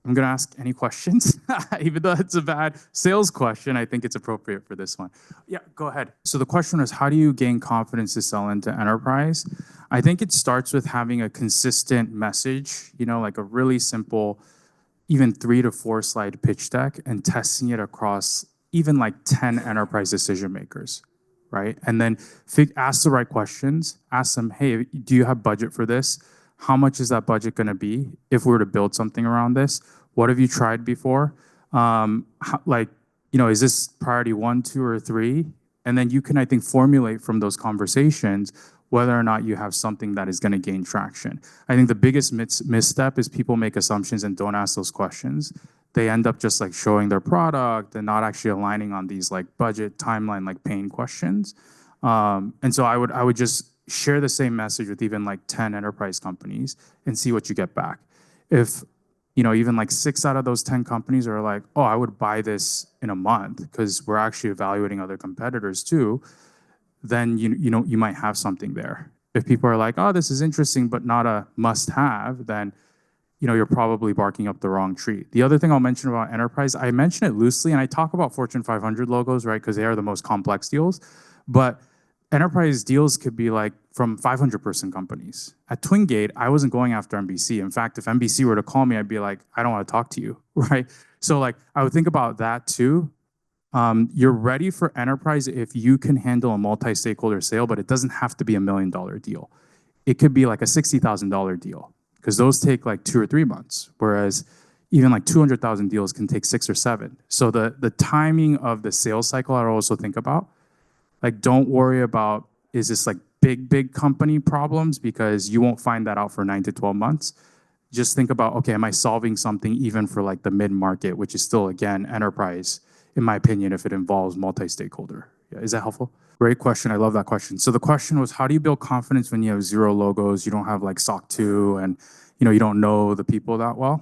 I'm going to ask any questions. Even though it's a bad sales question, I think it's appropriate for this one. Yeah, go ahead. So the question is, how do you gain confidence to sell into enterprise? I think it starts with having a consistent message, like a really simple, even 3 to 4 slide pitch deck, and testing it across even like 10 enterprise decision makers, right? And then ask the right questions. Ask them, hey, do you have budget for this? How much is that budget going to be if we were to build something around this? What have you tried before? Is this priority 1, 2, or 3? And then you can, I think, formulate from those conversations whether or not you have something that is going to gain traction. I think the biggest misstep is people make assumptions and don't ask those questions. They end up just like showing their product and not actually aligning on these like budget, timeline, like pain questions. And so I would just share the same message with even like 10 enterprise companies and see what you get back. If even like 6 out of those 10 companies are like, oh, I would buy this in a month because we're actually evaluating other competitors too, then you might have something there. If people are like, oh, this is interesting but not a must-have, then you're probably barking up the wrong tree. The other thing I'll mention about enterprise, I mention it loosely, and I talk about Fortune 500 logos, right? Because they are the most complex deals. But enterprise deals could be like from 500-person companies. At Twingate, I wasn't going after NBC. In fact, if NBC were to call me, I'd be like, I don't want to talk to you, right? So like, I would think about that too. You're ready for enterprise if you can handle a multi-stakeholder sale, but it doesn't have to be $1 million deal. It could be like a $60,000 deal, because those take like 2 or 3 months, whereas even like 200,000 deals can take 6 or 7. So the timing of the sales cycle, I also think about. Like, don't worry about, is this like big company problems, because you won't find that out for 9 to 12 months. Just think about, okay, am I solving something even for like the mid-market, which is still, again, enterprise, in my opinion, if it involves multi-stakeholder. Yeah, is that helpful? Great question. I love that question. So the question was, how do you build confidence when you have 0 logos, you don't have like SOC 2, and you don't know the people that well?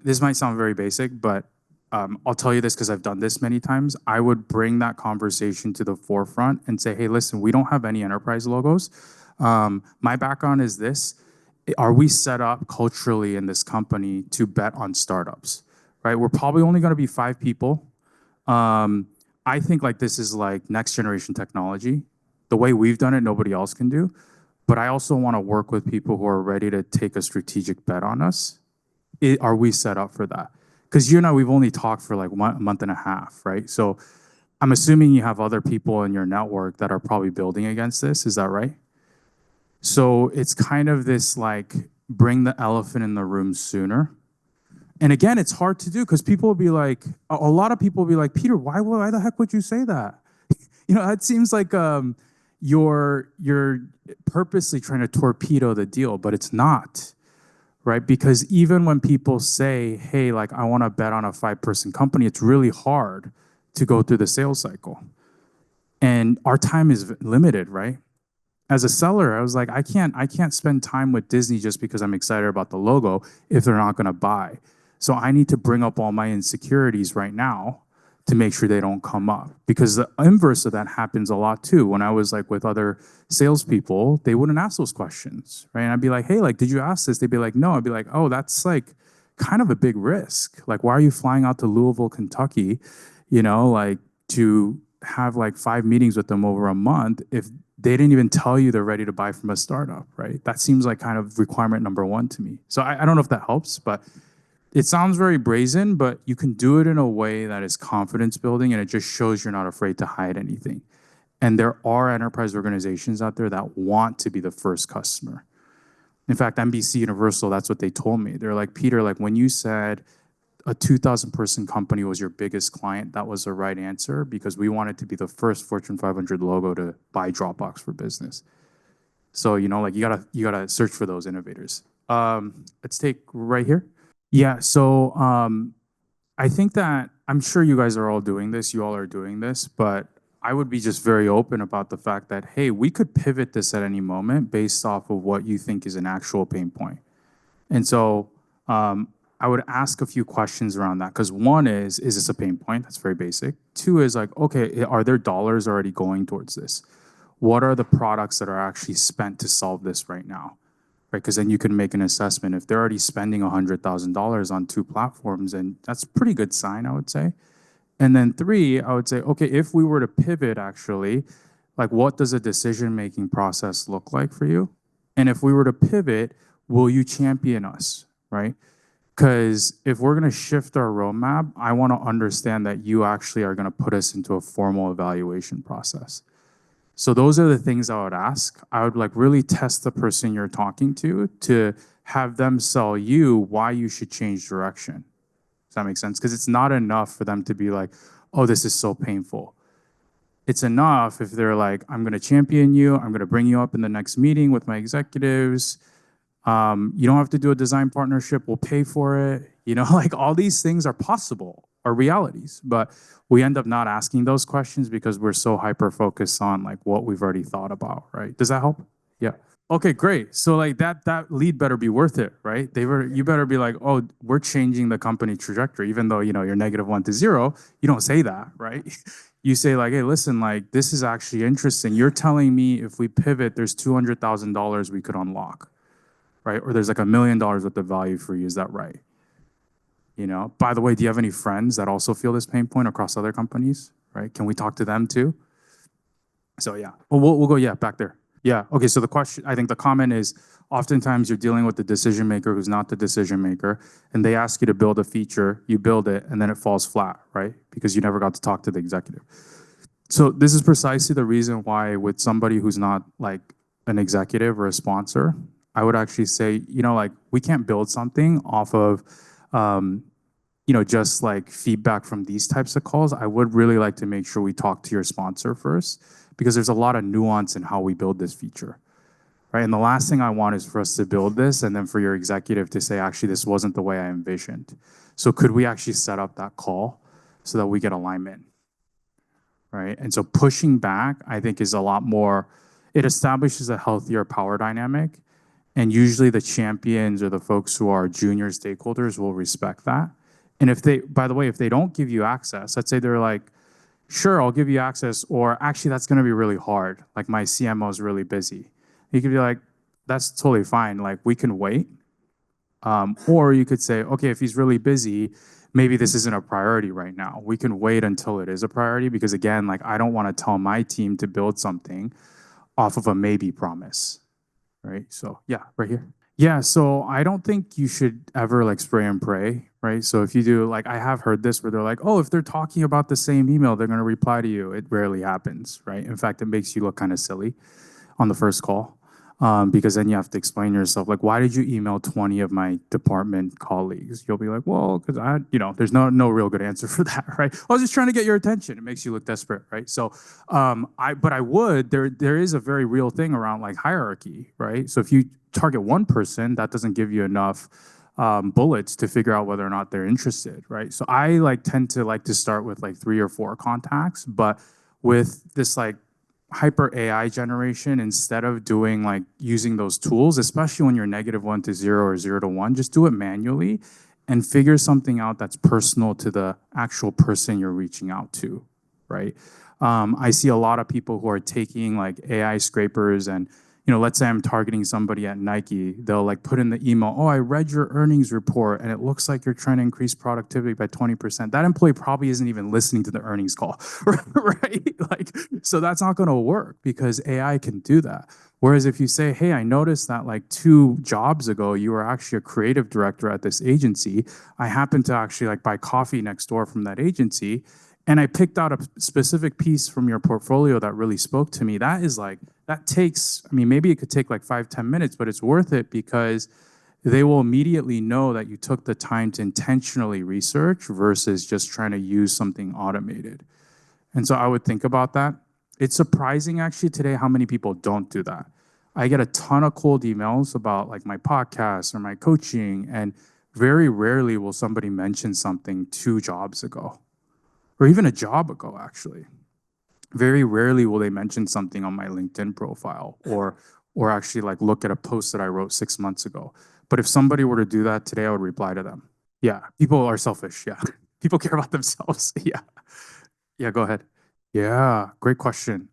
This might sound very basic, but I'll tell you this because I've done this many times. I would bring that conversation to the forefront and say, hey, listen, we don't have any enterprise logos. My background is this. Are we set up culturally in this company to bet on startups, right? We're probably only going to be 5 people. I think like this is like next generation technology. The way we've done it, nobody else can do. But I also want to work with people who are ready to take a strategic bet on us. Are we set up for that? Because you and I, we've only talked for like a month and a half, right? So I'm assuming you have other people in your network that are probably building against this. Is that right? So it's kind of this like, bring the elephant in the room sooner. And again, it's hard to do because people will be like, a lot of people will be like, Peter, why the heck would you say that? It seems like you're purposely trying to torpedo the deal, but it's not, right? Because even when people say, hey, like I want to bet on a 5-person company, it's really hard to go through the sales cycle. And our time is limited, right? As a seller, I was like, I can't spend time with Disney just because I'm excited about the logo if they're not going to buy. So I need to bring up all my insecurities right now to make sure they don't come up. Because the inverse of that happens a lot too. When I was like with other salespeople, they wouldn't ask those questions, right? And I'd be like, hey, like, did you ask this? They'd be like, no. I'd be like, oh, that's like kind of a big risk. Like, why are you flying out to Louisville, Kentucky, like to have like 5 meetings with them over a month if they didn't even tell you they're ready to buy from a startup, right? That seems like kind of requirement number 1 to me. So I don't know if that helps, but it sounds very brazen, but you can do it in a way that is confidence building, and it just shows you're not afraid to hide anything. And there are enterprise organizations out there that want to be the first customer. In fact, NBC Universal, that's what they told me. They're like, Peter, like when you said a 2,000-person company was your biggest client, that was the right answer, because we wanted to be the first Fortune 500 logo to buy Dropbox for business. So, like you gotta search for those innovators. Let's take right here. Yeah, so I think that, I'm sure you guys are all doing this, you all are doing this, but I would be just very open about the fact that, hey, we could pivot this at any moment based off of what you think is an actual pain point. And so I would ask a few questions around that, because 1 is this a pain point? That's very basic. 2 is like, okay, are there dollars already going towards this? What are the products that are actually spent to solve this right now? right? Because then you can make an assessment. If they're already spending $100,000 on two platforms, and that's a pretty good sign, I would say. And then three, I would say, okay, if we were to pivot actually, like what does a decision-making process look like for you? And if we were to pivot, will you champion us, right? Because if we're going to shift our roadmap, I want to understand that you actually are going to put us into a formal evaluation process. So those are the things I would ask. I would like really test the person you're talking to have them sell you why you should change direction. Does that make sense? Because it's not enough for them to be like, oh, this is so painful. It's enough if they're like, I'm going to champion you. I'm going to bring you up in the next meeting with my executives. You don't have to do a design partnership. We'll pay for it. You know, like all these things are possible, are realities, but we end up not asking those questions because we're so hyper focused on like what we've already thought about, right? Does that help? Yeah. Okay, great. So like that lead better be worth it, right? You better be like, oh, we're changing the company trajectory, even though you're -1 to 0. You don't say that, right? You say like, hey, listen, like this is actually interesting. You're telling me if we pivot, there's $200,000 we could unlock, right? Or there's like $1 million worth of value for you. Is that right? By the way, do you have any friends that also feel this pain point across other companies, right? Can we talk to them too? So yeah, well, we'll go, yeah, back there. Yeah, okay, so the question, I think the comment is, oftentimes you're dealing with the decision maker who's not the decision maker, and they ask you to build a feature, you build it, and then it falls flat, right? Because you never got to talk to the executive. So this is precisely the reason why with somebody who's not like an executive or a sponsor, I would actually say, like we can't build something off of, just like feedback from these types of calls. I would really like to make sure we talk to your sponsor first, because there's a lot of nuance in how we build this feature, right? And the last thing I want is for us to build this and then for your executive to say, actually, this wasn't the way I envisioned. So could we actually set up that call so that we get alignment, right? And so pushing back, I think, is a lot more, it establishes a healthier power dynamic. And usually the champions or the folks who are junior stakeholders will respect that. And if they, by the way, if they don't give you access, let's say they're like, sure, I'll give you access, or actually that's going to be really hard. Like my CMO is really busy. You could be like, that's totally fine. Like we can wait. Or you could say, okay, if he's really busy, maybe this isn't a priority right now. We can wait until it is a priority, because again, like I don't want to tell my team to build something off of a maybe promise, right? So yeah, right here. Yeah, so I don't think you should ever like spray and pray, right? So if you do, like I have heard this where they're like, oh, if they're talking about the same email, they're going to reply to you. It rarely happens, right? In fact, it makes you look kind of silly on the first call, because then you have to explain yourself. Like, why did you email 20 of my department colleagues? You'll be like, well, because there's no real good answer for that, right? I was just trying to get your attention. It makes you look desperate, right? So, there is a very real thing around like hierarchy, right? So if you target one person, that doesn't give you enough bullets to figure out whether or not they're interested, right? So I tend to start with like 3 or 4 contacts, but with this like hyper AI generation, instead of doing like using those tools, especially when you're -1 to 0 or 0 to 1, just do it manually and figure something out that's personal to the actual person you're reaching out to, right? I see a lot of people who are taking like AI scrapers and, let's say I'm targeting somebody at Nike, they'll like put in the email, oh, I read your earnings report and it looks like you're trying to increase productivity by 20%. That employee probably isn't even listening to the earnings call, right? Like, so that's not going to work because AI can do that. Whereas if you say, hey, I noticed that like 2 jobs ago, you were actually a creative director at this agency. I happened to actually like buy coffee next door from that agency, and I picked out a specific piece from your portfolio that really spoke to me. That takes, maybe it could take like 5-10 minutes, but it's worth it because they will immediately know that you took the time to intentionally research versus just trying to use something automated. And so I would think about that. It's surprising actually today how many people don't do that. I get a ton of cold emails about like my podcast or my coaching, and very rarely will somebody mention something 2 jobs ago, or even a job ago, actually. Very rarely will they mention something on my LinkedIn profile or actually like look at a post that I wrote 6 months ago. But if somebody were to do that today, I would reply to them. Yeah, people are selfish. Yeah, people care about themselves. Yeah, yeah, go ahead. Yeah, great question.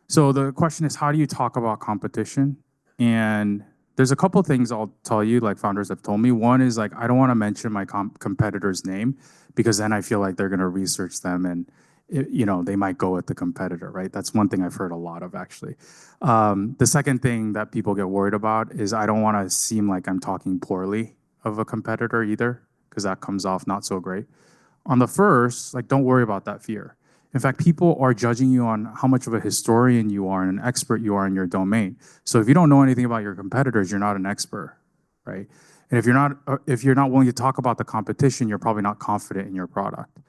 So the question is, how do you talk about competition? And There's a couple things I'll tell you, like founders have told me. One is like, I don't want to mention my competitor's name because then I feel like they're going to research them and they might go with the competitor, right? That's one thing I've heard a lot of actually. The second thing that people get worried about is I don't want to seem like I'm talking poorly of a competitor either, because that comes off not so great. On the first, like, don't worry about that fear. In fact, people are judging you on how much of a historian you are and an expert you are in your domain. So if you don't know anything about your competitors, you're not an expert, right? And if you're not willing to talk about the competition, you're probably not confident in your product.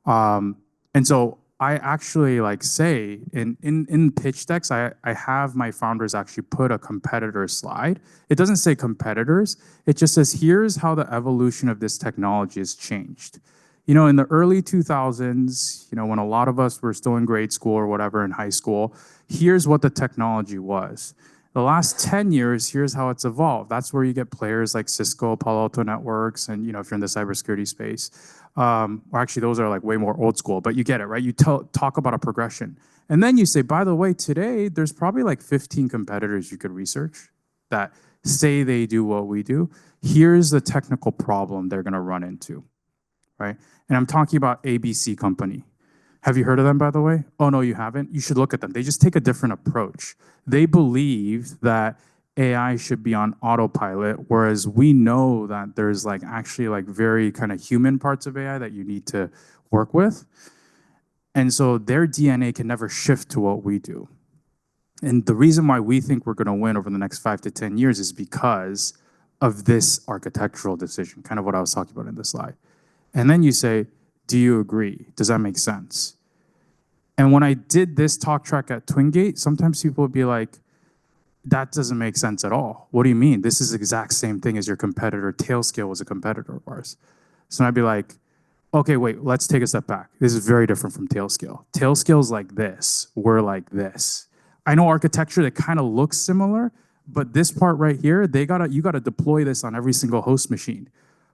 And so I actually like say in pitch decks, I have my founders actually put a competitor slide. It doesn't say competitors. It just says, here's how the evolution of this technology has changed. In the early 2000s, when a lot of us were still in grade school or whatever in high school, here's what the technology was. The last 10 years, here's how it's evolved. That's where you get players like Cisco, Palo Alto Networks, and if you're in the cybersecurity space, or actually those are like way more old school, but you get it, right? You talk about a progression. And then you say, by the way, today, there's probably like 15 competitors you could research that say they do what we do. Here's the technical problem they're gonna run into, right? And I'm talking about ABC Company. Have you heard of them, by the way? Oh, no, you haven't? You should look at them. They just take a different approach. They believe that AI should be on autopilot, whereas we know that there's like actually like very kind of human parts of AI that you need to work with. And so their DNA can never shift to what we do. And the reason why we think we're going to win over the next 5 to 10 years is because of this architectural decision, kind of what I was talking about in the slide. And then you say, do you agree? Does that make sense? And when I did this talk track at Twingate, sometimes people would be like, that doesn't make sense at all. What do you mean? This is the exact same thing as your competitor. Tailscale was a competitor of ours. So I'd be like, okay, wait, let's take a step back. This is very different from Tailscale. Tailscale's like this. We're like this. I know architecture that kind of looks similar, but this part right here, you gotta deploy this on every single host machine.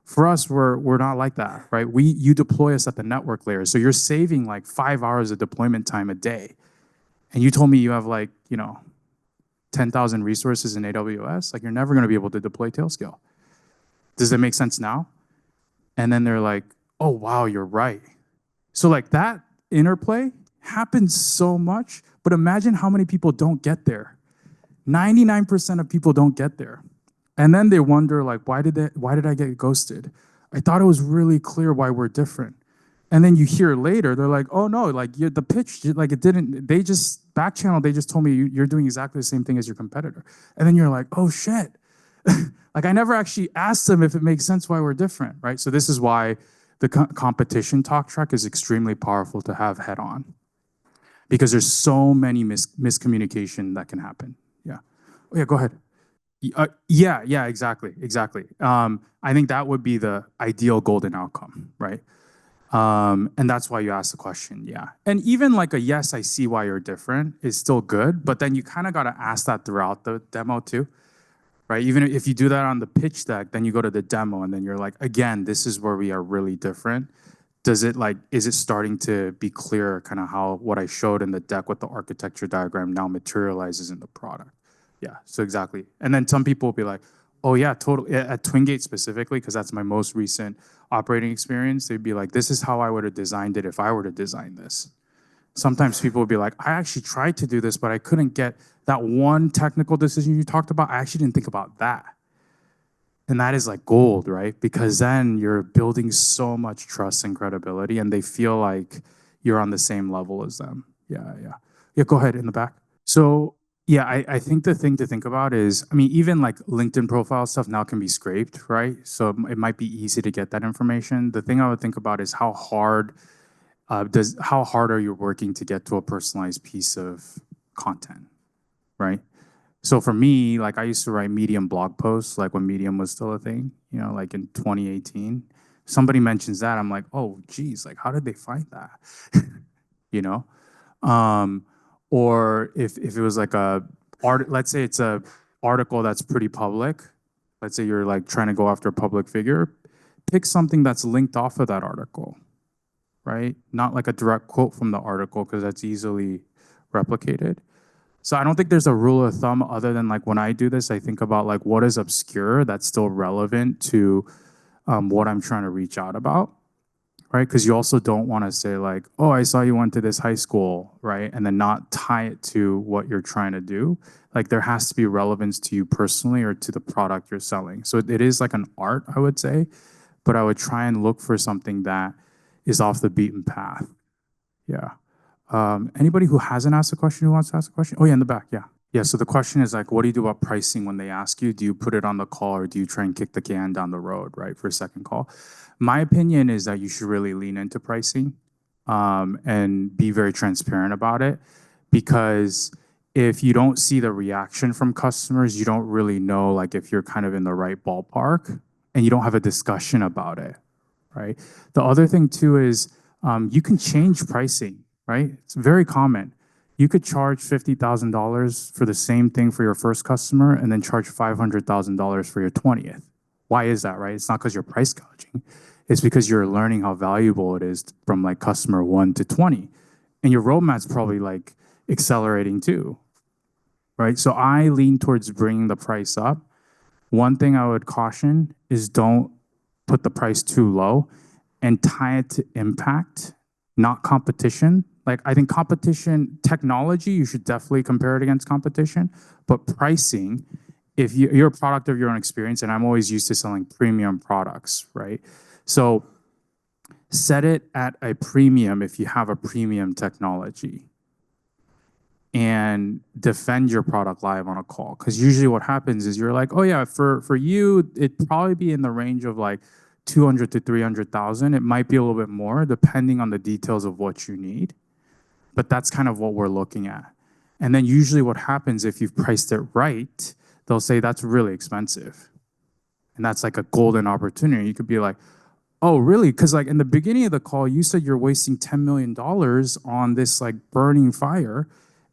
For us, we're not like that, right? You deploy us at the network layer. So you're saving like 5 hours of deployment time a day. And you told me you have like, 10,000 resources in AWS. Like, you're never gonna be able to deploy Tailscale. Does that make sense now? And then they're like, oh, wow, you're right. So like that interplay happens so much, but imagine how many people don't get there. 99% of people don't get there. And then they wonder, like, why did I get ghosted? I thought it was really clear why we're different. And then you hear later, they're like, oh no, like the pitch, like it didn't, they just, back channel, they just told me you're doing exactly the same thing as your competitor. And then you're like, oh shit. Like, I never actually asked them if it makes sense why we're different, right? So this is why the competition talk track is extremely powerful to have head on, because there's so many miscommunication that can happen. Yeah. Oh, yeah, go ahead. Yeah, exactly. I think that would be the ideal golden outcome, right? And that's why you asked the question, yeah. And even like a yes, I see why you're different is still good, but then you kind of got to ask that throughout the demo too, right? Even if you do that on the pitch deck, then you go to the demo and then you're like, again, this is where we are really different. Is it starting to be clear kind of how what I showed in the deck with the architecture diagram now materializes in the product? Yeah, so exactly. And then some people will be like, oh yeah, totally. At Twingate specifically, because that's my most recent operating experience, they'd be like, this is how I would have designed it if I were to design this. Sometimes people would be like, I actually tried to do this, but I couldn't get that one technical decision you talked about. I actually didn't think about that. And that is like gold, right? Because then you're building so much trust and credibility, and they feel like you're on the same level as them. Yeah. Yeah, go ahead in the back. So yeah, I think the thing to think about is, I mean, even like LinkedIn profile stuff now can be scraped, right? So it might be easy to get that information. The thing I would think about is how hard are you working to get to a personalized piece of content, right? So for me, like I used to write Medium blog posts, like when Medium was still a thing, like in 2018. Somebody mentions that, I'm like, oh, geez, like how did they find that? you know? Or if it was like let's say it's a article that's pretty public. Let's say you're like trying to go after a public figure, pick something that's linked off of that article, right? Not like a direct quote from the article, because that's easily replicated. So I don't think there's a rule of thumb other than like when I do this, I think about like what is obscure that's still relevant to what I'm trying to reach out about, right? Because you also don't want to say like, oh, I saw you went to this high school, right? And then not tie it to what you're trying to do. Like there has to be relevance to you personally or to the product you're selling. So it is like an art, I would say, but I would try and look for something that is off the beaten path. Yeah. Anybody who hasn't asked a question who wants to ask a question? Oh yeah, in the back, yeah. Yeah, so the question is like, what do you do about pricing when they ask you? Do you put it on the call or do you try and kick the can down the road, right, for a second call? My opinion is that you should really lean into pricing and be very transparent about it, because if you don't see the reaction from customers, you don't really know like if you're kind of in the right ballpark and you don't have a discussion about it, right? The other thing too is you can change pricing, right? It's very common. You could charge $50,000 for the same thing for your first customer and then charge $500,000 for your 20th. Why is that, right? It's not because you're price gouging. It's because you're learning how valuable it is from like customer 1 to 20. And your roadmap's probably like accelerating too, right? So I lean towards bringing the price up. One thing I would caution is don't put the price too low and tie it to impact, not competition. Like I think competition, technology, you should definitely compare it against competition, but pricing, if you're a product of your own experience, and I'm always used to selling premium products, right? So set it at a premium if you have a premium technology and defend your product live on a call. Because usually what happens is you're like, oh yeah, for you, it'd probably be in the range of like 200 to 300,000. It might be a little bit more depending on the details of what you need. But that's kind of what we're looking at. And then usually what happens if you've priced it right, they'll say that's really expensive. And that's like a golden opportunity. You could be like, oh, really? Because like in the beginning of the call, you said you're wasting $10 million on this like burning fire.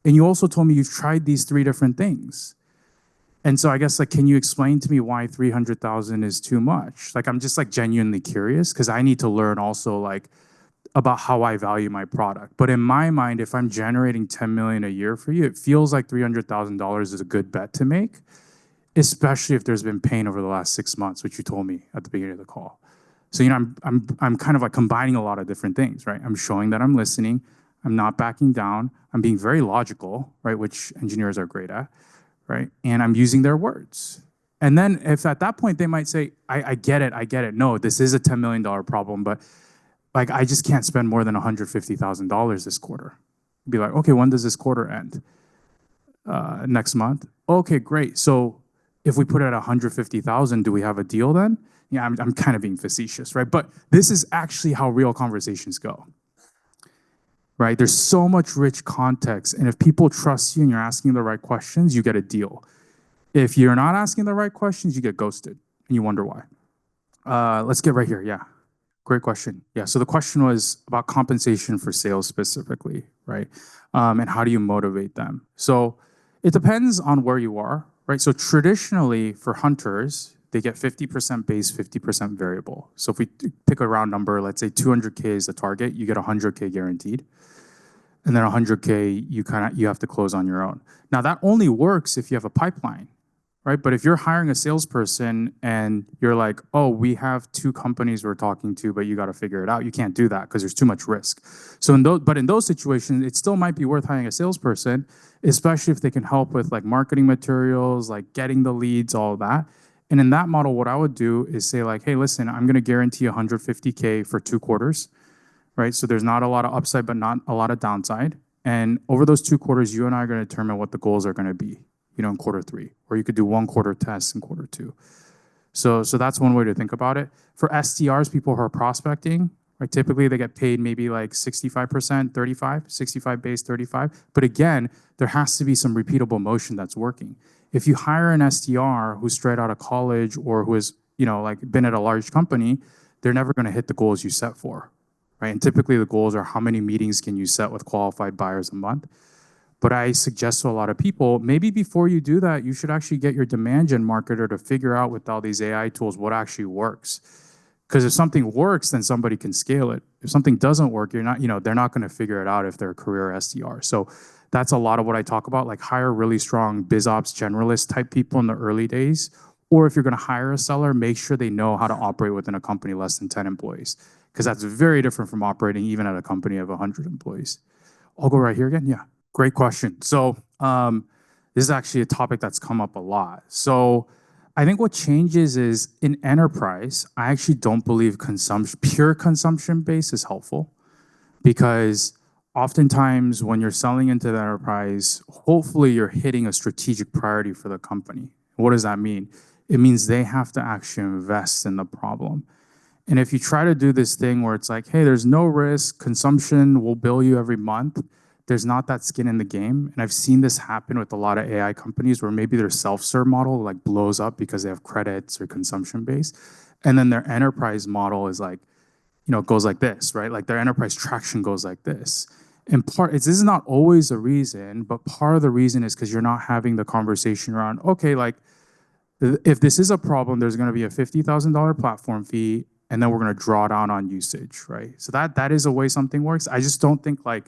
And you also told me you've tried these 3 different things. And so I guess like, can you explain to me why 300,000 is too much? Like, I'm just like genuinely curious because I need to learn also like about how I value my product. But in my mind, if I'm generating 10 million a year for you, it feels like $300,000 is a good bet to make, especially if there's been pain over the last 6 months, which you told me at the beginning of the call. So, you know, I'm kind of like combining a lot of different things, right? I'm showing that I'm listening. I'm not backing down. I'm being very logical, right? Which engineers are great at, right? And I'm using their words. And then if at that point they might say, I get it, I get it. No, this is a $10 million problem, but like, I just can't spend more than $150,000 this quarter. Be like, okay, when does this quarter end? Next month. Okay, great. So if we put it at 150,000, do we have a deal then? Yeah, I'm kind of being facetious, right? But this is actually how real conversations go, right? There's so much rich context. And if people trust you and you're asking the right questions, you get a deal. If you're not asking the right questions, you get ghosted and you wonder why. Let's get right here. Yeah. Great question. Yeah, so the question was about compensation for sales specifically, right? And how do you motivate them? So it depends on where you are, right? So traditionally for hunters, they get 50% base, 50% variable. So if we pick a round number, let's say 200K is the target, you get 100K guaranteed. And then 100K, you have to close on your own. Now that only works if you have a pipeline, right? But if you're hiring a salesperson and you're like, oh, we have 2 companies we're talking to, but you got to figure it out. You can't do that because there's too much risk. So in those situations, it still might be worth hiring a salesperson, especially if they can help with like marketing materials, like getting the leads, all of that. And in that model, what I would do is say like, hey, listen, I'm going to guarantee 150K for 2 quarters, right? So there's not a lot of upside, but not a lot of downside. And over those 2 quarters, you and I are going to determine what the goals are going to be, you know, in quarter 3, or you could do 1 quarter test in quarter 2. So that's one way to think about it. For SDRs, people who are prospecting, right, typically they get paid maybe like 65%, 35, 65 base, 35. But again, there has to be some repeatable motion that's working. If you hire an SDR who's straight out of college or who has, you know, like been at a large company, they're never going to hit the goals you set for, right? And typically the goals are how many meetings can you set with qualified buyers a month. But I suggest to a lot of people, maybe before you do that, you should actually get your demand gen marketer to figure out with all these AI tools what actually works. Because if something works, then somebody can scale it. If something doesn't work, you're not, you know, they're not going to figure it out if they're a career SDR. So that's a lot of what I talk about. Like hire really strong biz ops generalist type people in the early days. Or if you're going to hire a seller, make sure they know how to operate within a company less than 10 employees, because that's very different from operating even at a company of 100 employees. I'll go right here again. Yeah, great question. So this is actually a topic that's come up a lot. So I think what changes is in enterprise, I actually don't believe pure consumption base is helpful, because oftentimes when you're selling into the enterprise, hopefully you're hitting a strategic priority for the company. What does that mean? It means they have to actually invest in the problem. And if you try to do this thing where it's like, hey, there's no risk, consumption will bill you every month, there's not that skin in the game. And I've seen this happen with a lot of AI companies where maybe their self-serve model like blows up because they have credits or consumption based. And then their enterprise model is like, it goes like this, right? Like their enterprise traction goes like this. And this is not always a reason, but part of the reason is because you're not having the conversation around, okay, like if this is a problem, there's going to be a $50,000 platform fee, and then we're going to draw down on usage, right? So that is a way something works. I just don't think like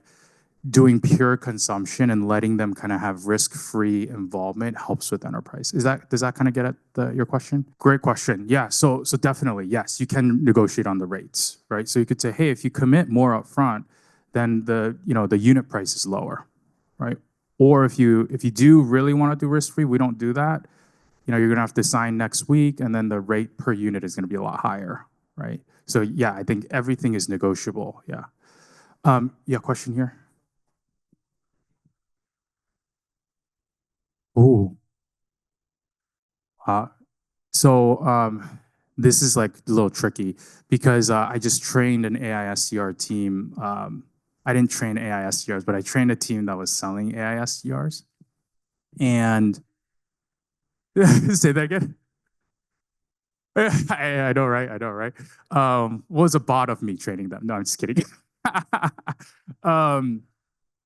doing pure consumption and letting them kind of have risk-free involvement helps with enterprise. Does that kind of get at your question? Great question. Yeah, so definitely, yes, you can negotiate on the rates, right? So you could say, hey, if you commit more upfront, then the unit price is lower, right? Or if you do really want to do risk-free, we don't do that. You're gonna have to sign next week, and then the rate per unit is gonna be a lot higher, right? So yeah, I think everything is negotiable. Yeah. Yeah, question here. Oh, uh, so this is like a little tricky because I just trained an AI SDR team. I didn't train AI SDRs, but I trained a team that was selling AI SDRs. And say that again. I know, right? I know, right? Was a bot of me training them. No, I'm just kidding. um,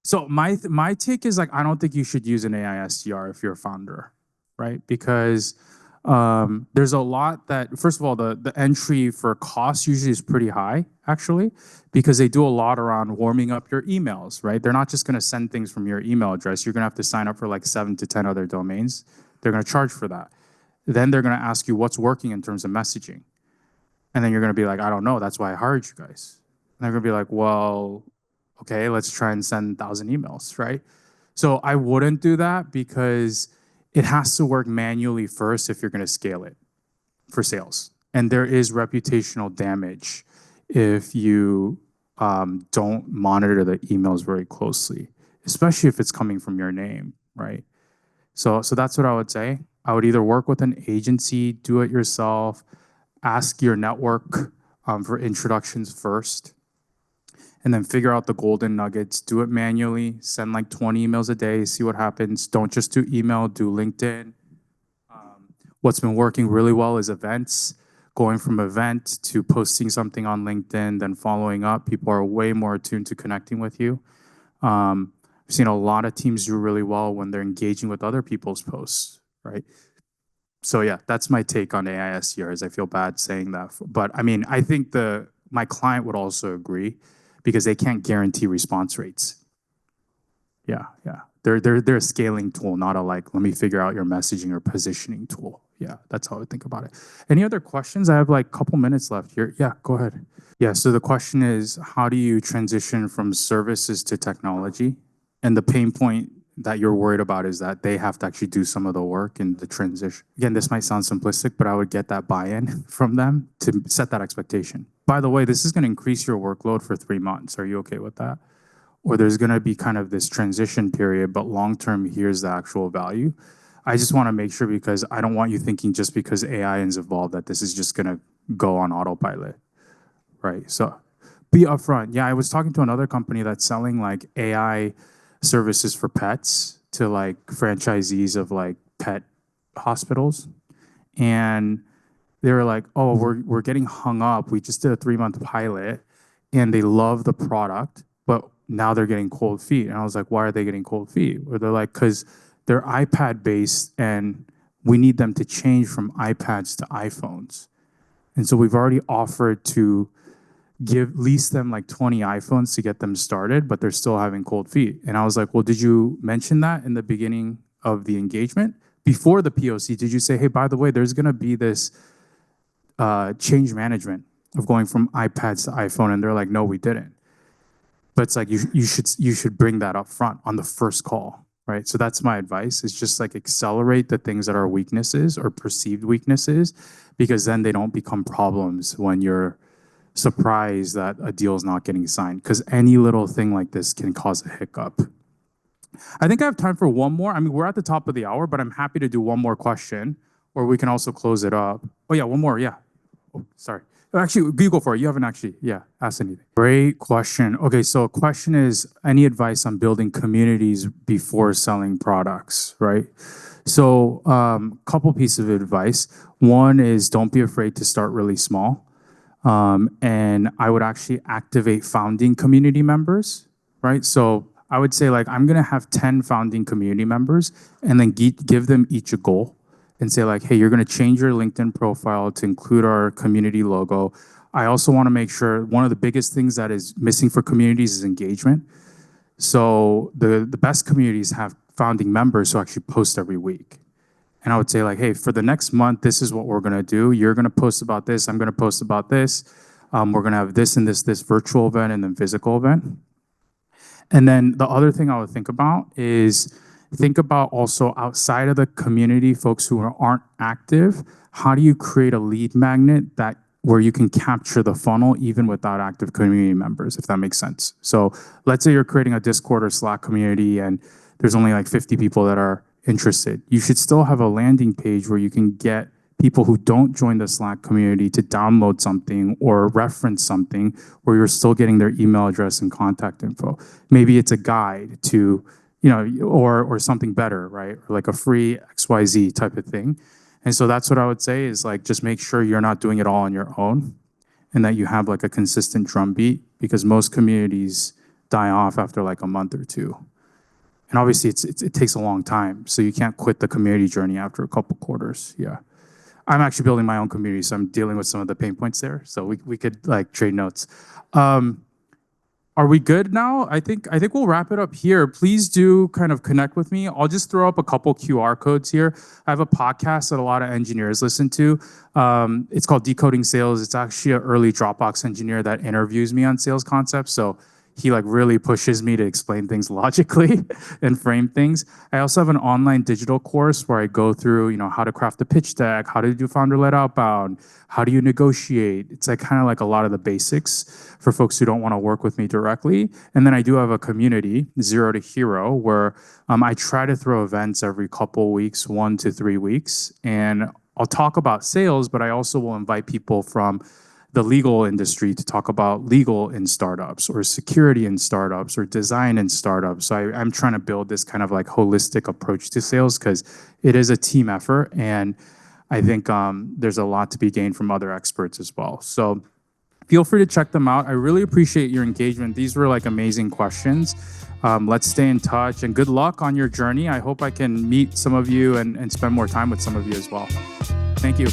so my take is like I don't think you should use an AI SDR if you're a founder, right? Because there's a lot that first of all the entry for cost usually is pretty high actually, because they do a lot around warming up your emails, right? They're not just going to send things from your email address. You're going to have to sign up for like 7 to 10 other domains. They're going to charge for that. Then they're going to ask you what's working in terms of messaging. And then you're going to be like, I don't know. That's why I hired you guys. And they're going to be like, well, okay, let's try and send 1,000 emails, right? So I wouldn't do that because it has to work manually first if you're going to scale it for sales. And there is reputational damage if you don't monitor the emails very closely, especially if it's coming from your name, right? So that's what I would say. I would either work with an agency, do it yourself, ask your network for introductions first, and then figure out the golden nuggets. Do it manually. Send like 20 emails a day. See what happens. Don't just do email. Do LinkedIn. What's been working really well is events. Going from event to posting something on LinkedIn, then following up. People are way more attuned to connecting with you. I've seen a lot of teams do really well when they're engaging with other people's posts, right? So yeah, that's my take on AI SDRs. I feel bad saying that, but I mean, I think my client would also agree because they can't guarantee response rates. Yeah, yeah. They're a scaling tool, not a like, let me figure out your messaging or positioning tool. Yeah, that's how I would think about it. Any other questions? I have like a couple minutes left here. Yeah, go ahead. Yeah, so the question is, how do you transition from services to technology? And the pain point that you're worried about is that they have to actually do some of the work in the transition. Again, this might sound simplistic, but I would get that buy-in from them to set that expectation. By the way, this is going to increase your workload for 3 months. Are you okay with that? Or there's going to be kind of this transition period, but long-term, here's the actual value. I just want to make sure because I don't want you thinking just because AI is involved that this is just going to go on autopilot. Right. So be upfront. Yeah, I was talking to another company that's selling like AI services for pets to like franchisees of like pet hospitals. And they were like, oh, we're getting hung up. We just did a 3-month pilot and they love the product, but now they're getting cold feet. And I was like, why are they getting cold feet? Or they're like, because they're iPad based and we need them to change from iPads to iPhones. And so we've already offered to lease them like 20 iPhones to get them started, but they're still having cold feet. And I was like, well, did you mention that in the beginning of the engagement? Before the POC, did you say, hey, by the way, there's gonna be this change management of going from iPads to iPhone? And they're like, no, we didn't. But it's like, you should bring that up front on the first call, right? So that's my advice, is just like accelerate the things that are weaknesses or perceived weaknesses, because then they don't become problems when you're surprised that a deal is not getting signed, because any little thing like this can cause a hiccup. I think I have time for one more. I mean, we're at the top of the hour, but I'm happy to do one more question, or we can also close it up. Oh yeah, one more, yeah. Oh, sorry. Actually, you go for it. You haven't actually, asked anything. Great question. Okay, so a question is, any advice on building communities before selling products, right? So couple pieces of advice. One is, don't be afraid to start really small. And I would actually activate founding community members, right? So I would say, like, I'm gonna have 10 founding community members, and then give them each a goal and say, like, hey, you're gonna change your LinkedIn profile to include our community logo. I also wanna make sure, one of the biggest things that is missing for communities is engagement. So the best communities have founding members who actually post every week. And I would say, like, hey, for the next month, this is what we're gonna do. You're gonna post about this, I'm gonna post about this. We're gonna have this and this virtual event and then physical event. And then the other thing I would think about is, think about also outside of the community, folks who aren't active, how do you create a lead magnet where you can capture the funnel even without active community members, if that makes sense. So let's say you're creating a Discord or Slack community and there's only like 50 people that are interested. You should still have a landing page where you can get people who don't join the Slack community to download something or reference something, where you're still getting their email address and contact info. Maybe it's a guide to, or something better, right? Or like a free XYZ type of thing. And so that's what I would say, is like, just make sure you're not doing it all on your own, and that you have like a consistent drumbeat, because most communities die off after like a month or two. And obviously it takes a long time, so you can't quit the community journey after a couple quarters. Yeah. I'm actually building my own community, so I'm dealing with some of the pain points there. So we could like trade notes. Are we good now? I think we'll wrap it up here. Please do kind of connect with me. I'll just throw up a couple QR codes here. I have a podcast that a lot of engineers listen to. It's called Decoding Sales. It's actually an early Dropbox engineer that interviews me on sales concepts. So he like really pushes me to explain things logically and frame things. I also have an online digital course where I go through, how to craft a pitch deck, how to do founder-led outbound, how do you negotiate. It's like kind of like a lot of the basics for folks who don't want to work with me directly. And then I do have a community, Zero to Hero, where I try to throw events every couple weeks, 1 to 3 weeks. And I'll talk about sales, but I also will invite people from the legal industry to talk about legal in startups, or security in startups, or design in startups. So I'm trying to build this kind of like holistic approach to sales, because it is a team effort. And I think there's a lot to be gained from other experts as well. So feel free to check them out. I really appreciate your engagement. These were like amazing questions. Let's stay in touch, and good luck on your journey. I hope I can meet some of you and spend more time with some of you as well. Thank you.